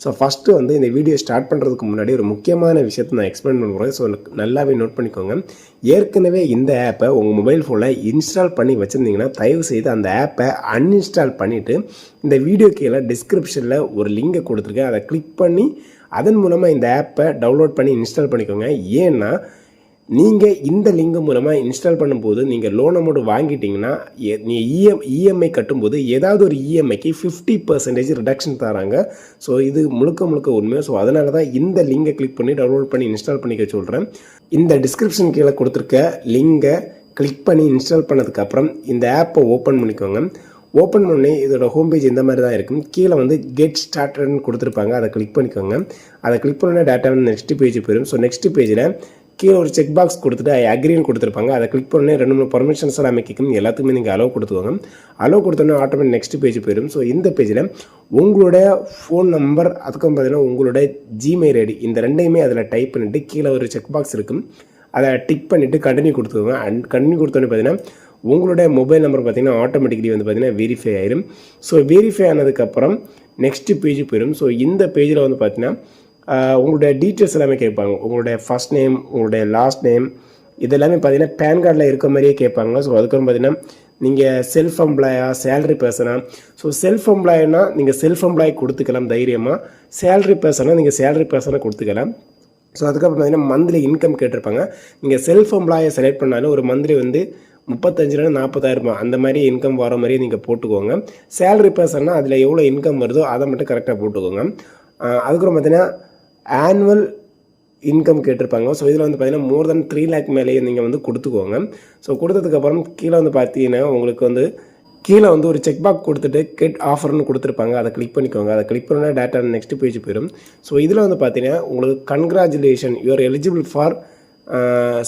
So first வந்து இந்த video start பண்ணுறதுக்கு முன்னாடி ஒரு முக்கியமான விஷயத்தை நான் எக்ஸ்பிளைன் பண்ணுறேன். ஸோ நல்லாவே நோட் பண்ணிக்கோங்க. ஏற்கனவே இந்த ஆப்பை உங்கள் மொபைல் ஃபோனில் இன்ஸ்டால் பண்ணி வச்சுருந்தீங்கன்னா தயவு செய்து அந்த ஆப்பை அன்இன்ஸ்டால் பண்ணிவிட்டு இந்த வீடியோ கீழே டிஸ்கிரிப்ஷனில் ஒரு லிங்கை கொடுத்துருக்கேன். அதை கிளிக் பண்ணி அதன் மூலமாக இந்த ஆப்பை டவுன்லோட் பண்ணி இன்ஸ்டால் பண்ணிக்கோங்க. ஏன்னா நீங்கள் இந்த லிங்க் மூலமாக இன்ஸ்டால் பண்ணும்போது நீங்கள் லோன் அமௌண்ட் வாங்கிட்டீங்கன்னா நீங்கள் இஎம்ஐ கட்டும்போது ஏதாவது ஒரு இஎம்ஐக்கு 50% ரிடக்ஷன் தராங்க. ஸோ இது முழுக்க உண்மை. ஸோ அதனால தான் இந்த லிங்கை கிளிக் பண்ணி டவுன்லோட் பண்ணி இன்ஸ்டால் பண்ணிக்க சொல்கிறேன். இந்த டிஸ்கிரிப்ஷன் கீழே கொடுத்துருக்க லிங்கை கிளிக் பண்ணி இன்ஸ்டால் பண்ணதுக்கப்புறம் இந்த ஆப்பை ஓப்பன் பண்ணிக்கோங்க. ஓப்பன் பண்ணி இதோட ஹோம் பேஜ் இந்த மாதிரி தான் இருக்கும். கீழே வந்து கெட் ஸ்டார்டட்னு கொடுத்துருப்பாங்க. அதை கிளிக் பண்ணிக்கோங்க. அதை கிளிக் பண்ண டேட்டா நெக்ஸ்ட் பேஜ் போயிடும். ஸோ நெக்ஸ்ட் பேஜில் கீழே ஒரு செக் பாக்ஸ் கொடுத்துட்டு அக்ரின்னு கொடுத்துருப்பாங்க. அதை கிளிக் பண்ணி 2-3 பர்மிஷன்ஸ் எல்லாம் அமைக்கும். எல்லாத்துக்குமே நீங்கள் அலோவ் கொடுத்துக்கோங்க. அலோவ் கொடுத்தோன்னே ஆட்டோமேட்டிக் நெக்ஸ்ட் பேஜ் போயிடும். ஸோ இந்த பேஜில் உங்களுடைய ஃபோன் நம்பர், அதுக்கும் பார்த்தீங்கன்னா உங்களோட ஜிமெயில் ஐடி, இந்த ரெண்டையுமே அதில் டைப் பண்ணிவிட்டு கீழே ஒரு செக் பாக்ஸ் இருக்கும். அதை டிக் பண்ணிவிட்டு கண்டினியூ கொடுத்துக்கோங்க. கண்டினியூ கொடுத்தோன்னே பார்த்தீங்கன்னா உங்களுடைய மொபைல் நம்பர் பார்த்தீங்கன்னா ஆட்டோமேட்டிக்கலி வந்து பார்த்தீங்கன்னா வெரிஃபை ஆயிடும். ஸோ வெரிஃபை ஆனதுக்கப்புறம் நெக்ஸ்ட் பேஜ் போயிடும். ஸோ இந்த பேஜில் வந்து பார்த்தீங்கன்னா உங்களுடைய டீட்டெயில்ஸ் எல்லாமே கேட்பாங்க. உங்களுடைய ஃபர்ஸ்ட் நேம், உங்களுடைய லாஸ்ட் நேம், இதெல்லாமே பார்த்தீங்கன்னா பேன் கார்டில் இருக்க மாதிரியே கேட்பாங்க. ஸோ அதுக்கப்புறம் பார்த்தீங்கன்னா நீங்கள் செல்ஃப் எம்ப்ளாயா, சேலரி பர்சனா. ஸோ செல்ஃப் எம்ப்ளாய்னா நீங்கள் செல்ஃப் எம்ப்ளாய் கொடுத்துக்கலாம் தைரியமாக. சேலரி பர்சனாக நீங்கள் சேலரி பர்சனை கொடுத்துக்கலாம். ஸோ அதுக்கப்புறம் பார்த்தீங்கன்னா மந்த்லி இன்கம் கேட்டிருப்பாங்க. நீங்கள் செல்ஃப் எம்ப்ளாயை செலக்ட் பண்ணாலும் ஒரு மந்த்லி வந்து 35,000-40,000 அந்த மாதிரி இன்கம் வர மாதிரியே நீங்கள் போட்டுக்கோங்க. சேலரி பர்சன்னா அதில் எவ்வளோ இன்கம் வருதோ அதை மட்டும் கரெக்டாக போட்டுக்கோங்க. அதுக்கப்புறம் பார்த்தீங்கன்னா ஆனுவல் இன்கம் கேட்டிருப்பாங்க. ஸோ இதில் வந்து பார்த்தீங்கன்னா மோர் தென் 3 lakh மேலேயே நீங்கள் வந்து கொடுத்துக்கோங்க. ஸோ கொடுத்ததுக்கப்புறம் கீழே வந்து பார்த்தீங்கன்னா உங்களுக்கு வந்து கீழே வந்து ஒரு செக் பாக்ஸ் கொடுத்துட்டு கெட் ஆஃபர்னு கொடுத்துருப்பாங்க. அதை கிளிக் பண்ணிக்கோங்க. அதை கிளிக் பண்ணால் டேட்டா நெக்ஸ்ட் பேஜ் போயிடும். ஸோ இதில் வந்து பார்த்தீங்கன்னா உங்களுக்கு congratulation, you are eligible for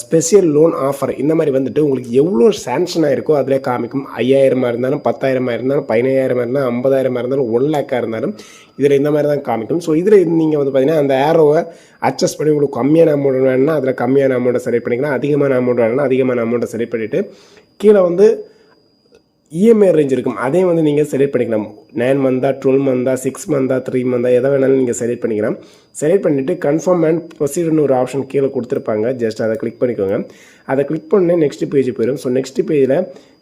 special loan offer, இந்த மாதிரி வந்துட்டு உங்களுக்கு எவ்வளோ சேங்ஷன் ஆகிருக்கோ அதிலே காமிக்கும். 5,000 இருந்தாலும், 10,000 இருந்தாலும், 15,000 இருந்தாலும், 50,000 இருந்தாலும், 1 lakh இருந்தாலும் இதில் இந்த மாதிரி தான் காமிக்கும். ஸோ இதில் நீங்கள் வந்து பார்த்தீங்கன்னா அந்த ஏரோவை அட்ஜஸ்ட் பண்ணி உங்களுக்கு கம்மியான அமௌண்ட் வேணும்னா அதில் கம்மியான அமௌண்ட்டை செலக்ட் பண்ணிக்கலாம். அதிகமான அமௌண்ட் வேணும்னா அதிகமான அமௌண்ட்டை செலக்ட் பண்ணிவிட்டு கீழே வந்து இஎம்ஐ ரேஞ்ச் இருக்கும். அதையும் வந்து நீங்கள் செலக்ட் பண்ணிக்கலாம். 9 மந்த்தா, 12 மந்த்தா, 6 மந்த்தா, 3 மந்த்தா, எதை வேணாலும் நீங்கள் செலக்ட் பண்ணிக்கலாம். செலக்ட் பண்ணிவிட்டு கன்ஃபார்ம் அண்ட் ப்ரொசீடுன்னு ஒரு ஆப்ஷன் கீழே கொடுத்துருப்பாங்க. ஜஸ்ட் அதை கிளிக் பண்ணிக்கோங்க. அதை கிளிக் பண்ணி நெக்ஸ்ட் பேஜ் போயிடும். ஸோ நெக்ஸ்ட் பேஜில்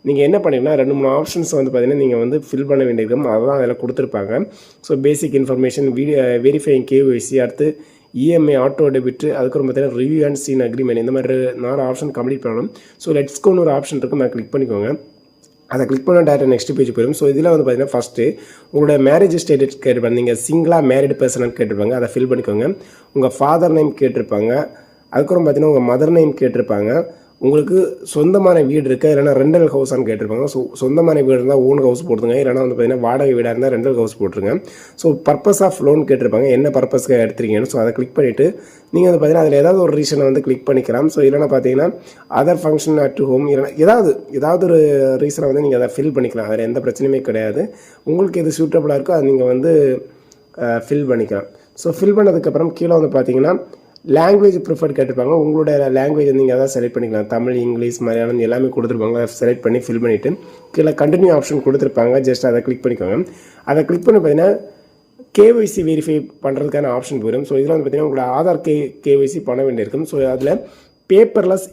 நீங்கள் என்ன பண்ணிங்கன்னா 2-3 ஆப்ஷன்ஸ் வந்து பார்த்தீங்கன்னா நீங்கள் வந்து ஃபில் பண்ண வேண்டியிருக்கும். அதுதான் அதில் கொடுத்துருப்பாங்க. So basic information, verifying KYC, அடுத்து இஎம்ஐ, ஆட்டோ டெபிட், அதுக்கப்புறம் பார்த்தீங்கன்னா ரிவ்யூ அண்ட் சீன் அக்ரிமெண்ட், இந்த மாதிரி 4 ஆப்ஷன் கம்ப்ளீட் பண்ணணும். ஸோ லெட்ஸ்கோன்னு ஒரு ஆப்ஷன் இருக்கும். அதை கிளிக் பண்ணிக்கோங்க. அதை கிளிக் பண்ண டேரக்டாக நெக்ஸ்ட் பேஜ் போயிடும். ஸோ இதில் வந்து பார்த்தீங்கன்னா ஃபஸ்ட்டு உங்களோட மேரேஜ் ஸ்டேட்டஸ் கேட்டிருப்பாங்க. நீங்கள் சிங்கிளாக மேரிடு பர்சனாக கேட்டிருப்பாங்க. அதை ஃபில் பண்ணிக்கோங்க. உங்கள் ஃபாதர் நேம் கேட்டிருப்பாங்க. அதுக்கப்புறம் பார்த்தீங்கன்னா உங்கள் மதர் நேம் கேட்டிருப்பாங்க. உங்களுக்கு சொந்தமான வீடு இருக்கா இல்லைனா ரெண்டல் ஹவுஸான்னு கேட்டிருப்பாங்க. ஸோ சொந்தமான வீடு இருந்தால் ஓன் ஹவுஸ் போட்டுருங்க. இல்லைனா வந்து பார்த்தீங்கன்னா வாடகை வீடாக இருந்தால் ரெண்டல் ஹவுஸ் போட்டுருங்க. ஸோ பர்பஸ் ஆஃப் லோன் கேட்டிருப்பாங்க. என்ன பர்பஸ்க்காக எடுத்துருக்கீங்கன்னு. ஸோ அதை கிளிக் பண்ணிவிட்டு நீங்கள் வந்து பார்த்தீங்கன்னா அதில் ஏதாவது ஒரு ரீசனை வந்து கிளிக் பண்ணிக்கலாம். ஸோ இல்லைனா பார்த்தீங்கன்னா அதர் ஃபங்க்ஷன் அட் ஹோம், இல்லைனா ஏதாவது ஒரு ரீசனை வந்து நீங்கள் அதை ஃபில் பண்ணிக்கலாம். அதில் எந்த பிரச்சனையுமே கிடையாது. உங்களுக்கு எது சூட்டபுளாக இருக்கோ அதை நீங்கள் வந்து ஃபில் பண்ணிக்கலாம். ஸோ ஃபில் பண்ணதுக்கப்புறம் கீழே வந்து பார்த்தீங்கன்னா லாங்குவேஜ் ப்ரிஃபர்ட் கேட்டிருப்பாங்க. உங்களோட லாங்குவேஜ் நீங்கள் அதான் செலக்ட் பண்ணிக்கலாம். தமிழ், இங்கிலீஷ், மலையாளம் எல்லாமே கொடுத்துருப்பாங்க. அதை செலக்ட் பண்ணி ஃபில் பண்ணிவிட்டு கீழே கண்டினியூ ஆப்ஷன் கொடுத்துருப்பாங்க. ஜஸ்ட் அதை கிளிக் பண்ணிக்கோங்க. அதை கிளிக் பண்ணி பார்த்தீங்கன்னா கேஒய்சி வெரிஃபை பண்ணுறதுக்கான ஆப்ஷன் போயிடும். ஸோ இதில் வந்து பார்த்தீங்கன்னா உங்களோட ஆதார் கேஒய்சி பண்ண வேண்டியிருக்கும். ஸோ அதில் பேப்பர்லெஸ்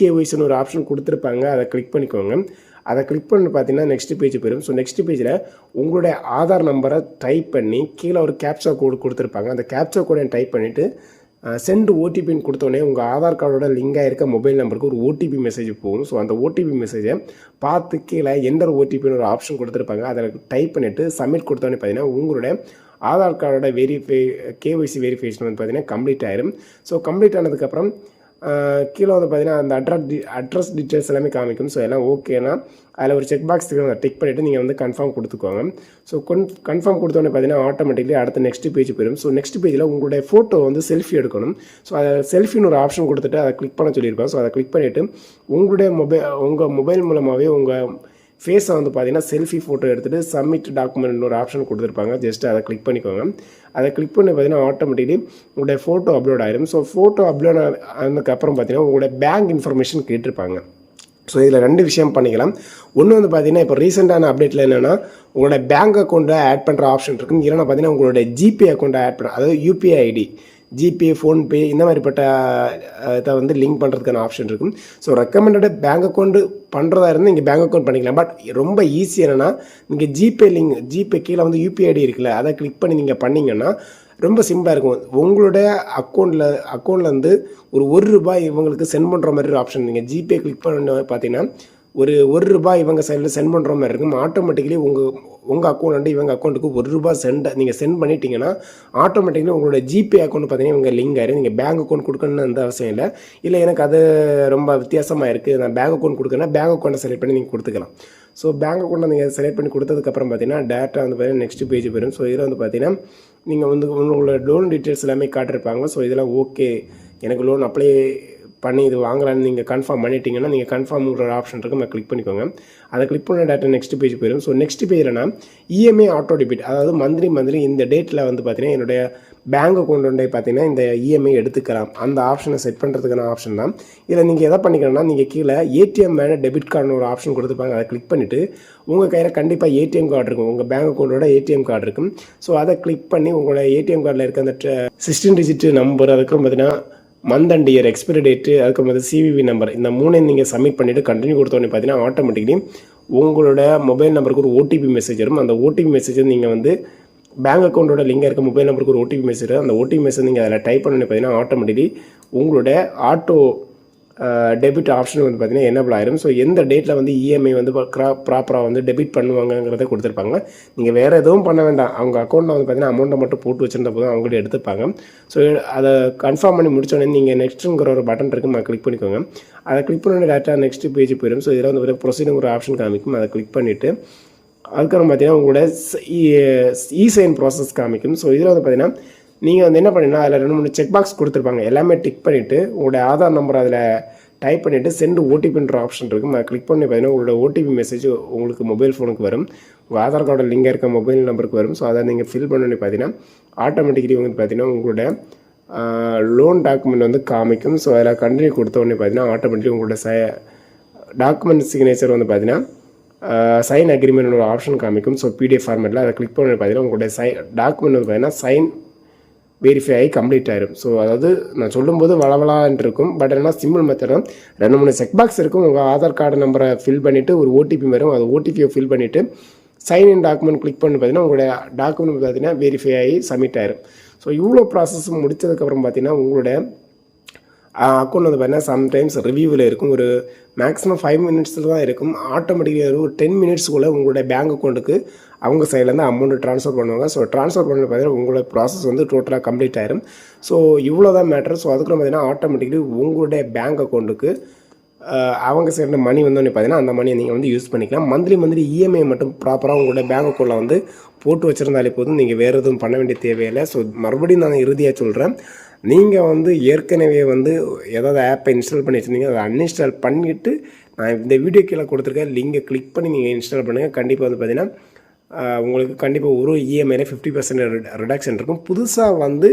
கேஒய்சின்னு ஒரு ஆப்ஷன் கொடுத்துருப்பாங்க. அதை கிளிக் பண்ணிக்கோங்க. அதை கிளிக் பண்ணி பார்த்தீங்கன்னா நெக்ஸ்ட் பேஜ் போயிடும். ஸோ நெக்ஸ்ட் பேஜில் உங்களுடைய ஆதார் நம்பரை டைப் பண்ணி கீழே ஒரு கேப்சா கோடு கொடுத்துருப்பாங்க. அந்த கேப்சா கோடை டைப் பண்ணிவிட்டு சென்ட் ஓடிபின்னு கொடுத்தோடனே உங்கள் ஆதார் கார்டோட லிங்காக இருக்க மொபைல் நம்பருக்கு ஒரு ஓடிபி மெசேஜ் போகும். ஸோ அந்த ஓடிபி மெசேஜை பார்த்து கீழே என்டர் ஓடிபின்னு ஒரு ஆப்ஷன் கொடுத்துருப்பாங்க. அதில் டைப் பண்ணிவிட்டு சப்மிட் கொடுத்தோன்னே பார்த்தீங்கன்னா உங்களுடைய ஆதார் கார்டோட கேஒய்சி வெரிஃபிகேஷன் வந்து பார்த்தீங்கன்னா கம்ப்ளீட் ஆயிரும். ஸோ கம்ப்ளீட் ஆனதுக்கப்புறம் கீழே வந்து பார்த்தீங்கன்னா அந்த அட்ரஸ் டீட்டெயில்ஸ் எல்லாமே காமிக்கும். ஸோ எல்லாம் ஓகேனா அதில் ஒரு செக் பாக்ஸ் இருக்குது. அதை டிக் பண்ணிவிட்டு நீங்கள் வந்து கன்ஃபார்ம் கொடுத்துக்கோங்க. ஸோ கன்ஃபார்ம் கொடுத்தோன்னே பார்த்தீங்கன்னா ஆட்டோமேட்டிக்லி அடுத்த நெக்ஸ்ட் பேஜ் போயிடும். ஸோ நெக்ஸ்ட் பேஜில் உங்களுடைய ஃபோட்டோ வந்து செல்ஃபி எடுக்கணும். ஸோ அதை செல்ஃபின்னு ஒரு ஆப்ஷன் கொடுத்துட்டு அதை கிளிக் பண்ண சொல்லியிருப்பேன். ஸோ அதை கிளிக் பண்ணிவிட்டு உங்கள் மொபைல் மூலமாகவே உங்கள் ஃபேஸை வந்து பார்த்தீங்கன்னா செல்ஃபி ஃபோட்டோ எடுத்துகிட்டு சப்மிட் டாக்குமெண்ட் ஒரு ஆப்ஷன் கொடுத்துருப்பாங்க. ஜஸ்ட் அதை கிளிக் பண்ணிக்கோங்க. அதை கிளிக் பண்ணி பார்த்தீங்கன்னா ஆட்டோமேட்டிக்லி உங்களுடைய ஃபோட்டோ அப்லோட் ஆயிடும். ஸோ ஃபோட்டோ அப்லோட் ஆனதுக்கப்புறம் பார்த்தீங்கன்னா உங்களுடைய பேங்க் இன்ஃபர்மேஷன் கேட்டிருப்பாங்க. ஸோ இதில் 2 விஷயம் பண்ணிக்கலாம். ஒன்று வந்து பார்த்தீங்கன்னா, இப்போ ரீசெண்டான அப்டேட்டில் என்னென்னா, உங்களோட பேங்க் அக்கௌண்ட்டை ஆட் பண்ணுற ஆப்ஷன் இருக்கும். இல்லைன்னா பார்த்தீங்கன்னா, உங்களோட ஜிபே அக்கௌண்ட்டை ஆட் பண்ண, அதாவது யூபிஐ ஐடி, ஜிபே, ஃபோன்பே இந்த மாதிரிப்பட்ட இதை வந்து லிங்க் பண்ணுறதுக்கான ஆப்ஷன் இருக்கும். ஸோ ரெக்கமெண்டட் பேங்க் அக்கௌண்ட் பண்ணுறதா இருந்தால் நீங்கள் பேங்க் அக்கௌண்ட் பண்ணிக்கலாம். பட் ரொம்ப ஈஸி என்னென்னா, நீங்கள் ஜிபே கீழே வந்து யூபிஐ ஐடி இருக்குல்ல, அதை கிளிக் பண்ணி நீங்கள் பண்ணிங்கன்னா ரொம்ப சிம்பிளாக இருக்கும். உங்களுடைய அக்கௌண்ட்லேருந்து ஒரு ரூபாய் இவங்களுக்கு சென்ட் பண்ணுற மாதிரி ஒரு ஆப்ஷன். நீங்கள் ஜிபே கிளிக் பண்ண பார்த்தீங்கன்னா ஒரு ரூபாய் இவங்க சைடில் சென்ட் பண்ணுற மாதிரி இருக்கும். ஆட்டோமேட்டிக்கலி உங்கள் அக்கௌண்ட்லேருந்து இவங்க அக்கௌண்ட்டுக்கு ரூபாய் நீங்கள் சென்ட் பண்ணிட்டீங்கன்னா ஆட்டோமேட்டிக்கலி உங்களோட ஜிபே அக்கௌண்ட் பார்த்தீங்கன்னா இவங்க லிங்க் ஆயிரும். நீங்கள் பேங்க் அக்கௌண்ட் கொடுக்கணுன்னு அந்த அவசியம் இல்லை எனக்கு அது ரொம்ப வித்தியாசமாக இருக்குது, நான் பேங்க் அக்கௌண்ட் கொடுக்கணுன்னா பேங்க் அக்கௌண்ட்டை செலக்ட் பண்ணி நீங்கள் கொடுத்துக்கலாம். ஸோ பேங்க் அக்கௌண்ட்டை நீங்கள் செலக்ட் பண்ணி கொடுத்ததுக்கப்புறம் பார்த்தீங்கன்னா டேரெக்டாக வந்து பார்த்தீங்கன்னா நெக்ஸ்ட் பேஜ் போயிடும். ஸோ இதில் வந்து பார்த்தீங்கன்னா நீங்கள் வந்து உங்களோட லோன் டீட்டெயில்ஸ் எல்லாமே காட்டிருப்பாங்க. ஸோ இதெல்லாம் ஓகே, எனக்கு லோன் அப்ளை பண்ணி இது வாங்கலான்னு நீங்கள் கன்ஃபார்ம் பண்ணிட்டீங்கன்னா நீங்கள் கன்ஃபார்ம்ங்கிற ஆப்ஷன் இருக்கும், அதை கிளிக் பண்ணிக்கோங்க. அதை கிளிக் பண்ண டேட்டா நெக்ஸ்ட் பேஜ் போயிடும். ஸோ நெக்ஸ்ட் பேஜ்னா இஎம்ஐ ஆட்டோ டெபிட், அதாவது மந்த்லி இந்த டேட்டில் வந்து பார்த்தீங்கன்னா என்னுடைய பேங்க் அக்கௌண்ட் பார்த்தீங்கன்னா இந்த இஎம்ஐ எடுத்துக்கலாம். அந்த ஆப்ஷனை செட் பண்ணுறதுக்கான ஆப்ஷன் தான். இதில் நீங்கள் எதை பண்ணிக்கணும்னா, நீங்கள் கீழே ஏடிஎம் மேலே டெபிட் கார்டுன்னு ஒரு ஆப்ஷன் கொடுத்துருப்பாங்க. அதை கிளிக் பண்ணிவிட்டு உங்கள் கையில் கண்டிப்பாக ஏடிஎம் கார்டு இருக்கும், உங்கள் பேங்க் அக்கௌண்ட்டோட ஏடிஎம் கார்டு இருக்கும். ஸோ அதை கிளிக் பண்ணி உங்களோட ஏடிஎம் கார்டில் இருக்க அந்த 16 டிஜிட் நம்பர், அதுக்கப்புறம் பார்த்தீங்கன்னா month and year, expiry date, அதுக்கப்புறம் சிவிவி நம்பர், இந்த 3 நீங்கள் சப்மிட் பண்ணிவிட்டு கண்டினியூ கொடுத்தோன்னே பார்த்தீங்கன்னா ஆட்டோமேட்டிக்கலி உங்களோட மொபைல் நம்பருக்கு ஒரு ஓடிபி மெசேஜ் வரும். அந்த ஓடிபி மெசேஜை நீங்கள் வந்து பேங்க் அக்கௌண்ட்டோட லிங்காக இருக்க மொபைல் நம்பருக்கு ஒரு ஓடிபி மெசேஜ், அந்த ஓடிபி மெசேஜ் நீங்கள் அதில் டைப் பண்ணி பார்த்தீங்கன்னா ஆட்டோமேட்டிக்கலி உங்களோட ஆட்டோ டெபிட் ஆப்ஷன் வந்து பார்த்தீங்கன்னா எனேபிள் ஆயிரும். ஸோ எந்த டேட்டில் வந்து இஎம்ஐ வந்து ப்ராப்பராக வந்து டெபிட் பண்ணுவாங்கங்கிறத கொடுத்துருப்பாங்க. நீங்கள் வேறு எதுவும் பண்ண வேண்டாம், அவங்க அக்கௌண்ட்டில் வந்து பார்த்தீங்கன்னா அமௌண்ட்டை மட்டும் போட்டு வச்சிருந்த போதும் அவங்கள்ட்ட எடுத்துப்பாங்க. ஸோ அதை கன்ஃபார்ம் பண்ணி முடிச்சோடனே நீங்கள் நெக்ஸ்ட்டுங்கிற ஒரு பட்டன் இருக்கும், அதை கிளிக் பண்ணிக்கோங்க. அதை கிளிக் பண்ணி டேட்டா நெக்ஸ்ட் பேஜ் போயிடும். ஸோ இதில் வந்து ப்ரொசீடுங்கிற ஒரு ஆப்ஷன் காமிக்கும், அதை கிளிக் பண்ணிவிட்டு அதுக்கப்புறம் பார்த்தீங்கன்னா உங்களோட இ-சைன் ப்ராசஸ் காமிக்கும். ஸோ இதில் வந்து பார்த்தீங்கன்னா நீங்கள் வந்து என்ன பண்ணிங்கன்னா அதில் 2-3 செக் பாக்ஸ் கொடுத்துருப்பாங்க, எல்லாமே டிக் பண்ணிவிட்டு உங்களுடைய ஆதார் நம்பர் அதில் டைப் பண்ணிவிட்டு சென்ட் ஓடிபின்ற ஆப்ஷன் இருக்கும், அதை கிளிக் பண்ணி பார்த்தீங்கன்னா உங்களோட ஓடிபி மெசேஜ் உங்களுக்கு மொபைல் ஃபோனுக்கு வரும், உங்கள் ஆதார் கார்டோட லிங்காக இருக்க மொபைல் நம்பருக்கு வரும். ஸோ அதை நீங்கள் ஃபில் பண்ணி பார்த்தீங்கன்னா ஆட்டோமேட்டிக்கலி வந்து பார்த்தீங்கன்னா உங்களோட லோன் டாக்குமெண்ட் வந்து காமிக்கும். ஸோ அதில் கண்டினியூ கொடுத்த உடனே பார்த்தீங்கன்னா ஆட்டோமேட்டிக்கலி உங்களோட டாக்குமெண்ட் சிக்னேச்சர் வந்து பார்த்தீங்கன்னா சைன் அக்ரிமெண்ட் ஒரு ஆப்ஷன் காமிக்கும். ஸோ பிடிஎஃப் ஃபார்மேட்டில் அதை கிளிக் பண்ணி பார்த்தீங்கன்னா உங்களுடைய டாக்குமெண்ட் வந்து பார்த்தீங்கன்னா சைன் வெரிஃபை ஆகி கம்ப்ளீட் ஆயிரும். ஸோ அதாவது நான் சொல்லும்போது வளவலான்ட்டு இருக்கும், பட் என்ன சிம்பிள் மெத்தடும் 2-3 செக் பாக்ஸ் இருக்கும். உங்கள் ஆதார் கார்டு நம்பரை ஃபில் பண்ணிவிட்டு ஒரு ஓடிபி வரும், அது ஓடிபியை ஃபில் பண்ணிவிட்டு சைன் இன் டாக்குமெண்ட் கிளிக் பண்ணி பார்த்தீங்கன்னா உங்களுடைய டாக்குமெண்ட் பார்த்தீங்கன்னா வெரிஃபை ஆகி சப்மிட் ஆயிரும். ஸோ இவ்வளோ ப்ராசஸ் முடித்ததுக்கப்புறம் பார்த்தீங்கன்னா உங்களுடைய அக்கௌண்ட் வந்து பார்த்தீங்கன்னா சம்டைம்ஸ் ரிவ்யூவில் இருக்கும், ஒரு மேக்ஸிமம் 5 மினிட்ஸில் தான் இருக்கும். ஆட்டோமேட்டிக்காக ஒரு 10 மினிட்ஸ்க்குள்ளே உங்களுடைய பேங்க் அக்கௌண்ட்டுக்கு அவங்க சைட்லேருந்து அமௌண்ட்டு ட்ரான்ஸ்ஃபர் பண்ணுவாங்க. ஸோ ட்ரான்ஸ்ஃபர் பண்ணி பார்த்தீங்கன்னா உங்களோட ப்ராசஸ் வந்து டோட்டலாக கம்ப்ளீட் ஆயிரும். ஸோ இவ்வளோ தான் மேட்ரு. ஸோ அதுக்கப்புறம் பார்த்தீங்கன்னா ஆட்டோமேட்டிக்கலி உங்களுடைய பேங்க் அக்கௌண்ட்டுக்கு அவங்க சைடில் மணி வந்தோடனே பார்த்தீங்கன்னா அந்த மணியை நீங்கள் வந்து யூஸ் பண்ணிக்கலாம். மந்த்லி இஎம்ஐ மட்டும் ப்ராப்பராக உங்களோட பேங்க் அக்கௌண்ட்டில் வந்து போட்டு வச்சுருந்தாலே போதும், நீங்கள் வேறு எதுவும் பண்ண வேண்டிய தேவையில்லை. ஸோ மறுபடியும் நான் இறுதியாக சொல்கிறேன், நீங்கள் வந்து ஏற்கனவே வந்து ஏதாவது ஆப்பை இன்ஸ்டால் பண்ணி வச்சுருந்தீங்க, அதை அன்இன்ஸ்டால் பண்ணிவிட்டு நான் இந்த வீடியோ கீழே கொடுத்துருக்கேன் லிங்கை கிளிக் பண்ணி நீங்கள் இன்ஸ்டால் பண்ணுங்கள். கண்டிப்பாக வந்து பார்த்தீங்கன்னா உங்களுக்கு கண்டிப்பாக ஒரு இஎம்ஐயில் 50% ரிடக்ஷன் இருக்கும். புதுசாக வந்து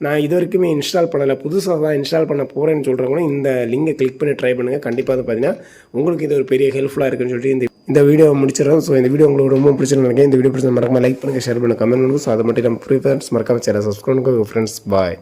நான் இது வரைக்குமே இன்ஸ்டால் பண்ணலை, புதுசாக தான் இன்ஸ்டால் பண்ண போகிறேன்னு சொல்கிறவங்களும் இந்த லிங்கை கிளிக் பண்ணி ட்ரை பண்ணுங்கள். கண்டிப்பாக வந்து பார்த்தீங்கன்னா உங்களுக்கு இது ஒரு பெரிய ஹெல்ப்ஃபுல்லாக இருக்குன்னு சொல்லிட்டு இந்த வீடியோ முடிச்சிடறோம். ஸோ இந்த வீடியோ உங்களுக்கு ரொம்ப பிடிச்சிருந்து நினைக்கிறேன். இந்த வீடியோ பிடிச்ச மறக்காம லைக் பண்ணுங்கள், ஷேர் பண்ணுங்கள், கமெண்ட் பண்ணுங்கள். ஸோ அதை மட்டும் நம்ம ஃப்ரீ ஃப்ரெண்ட்ஸ் மறக்காம சேனல் சப்ஸ்கிரைப் பண்ணுங்கள் ஃப்ரெண்ட்ஸ். பாய்.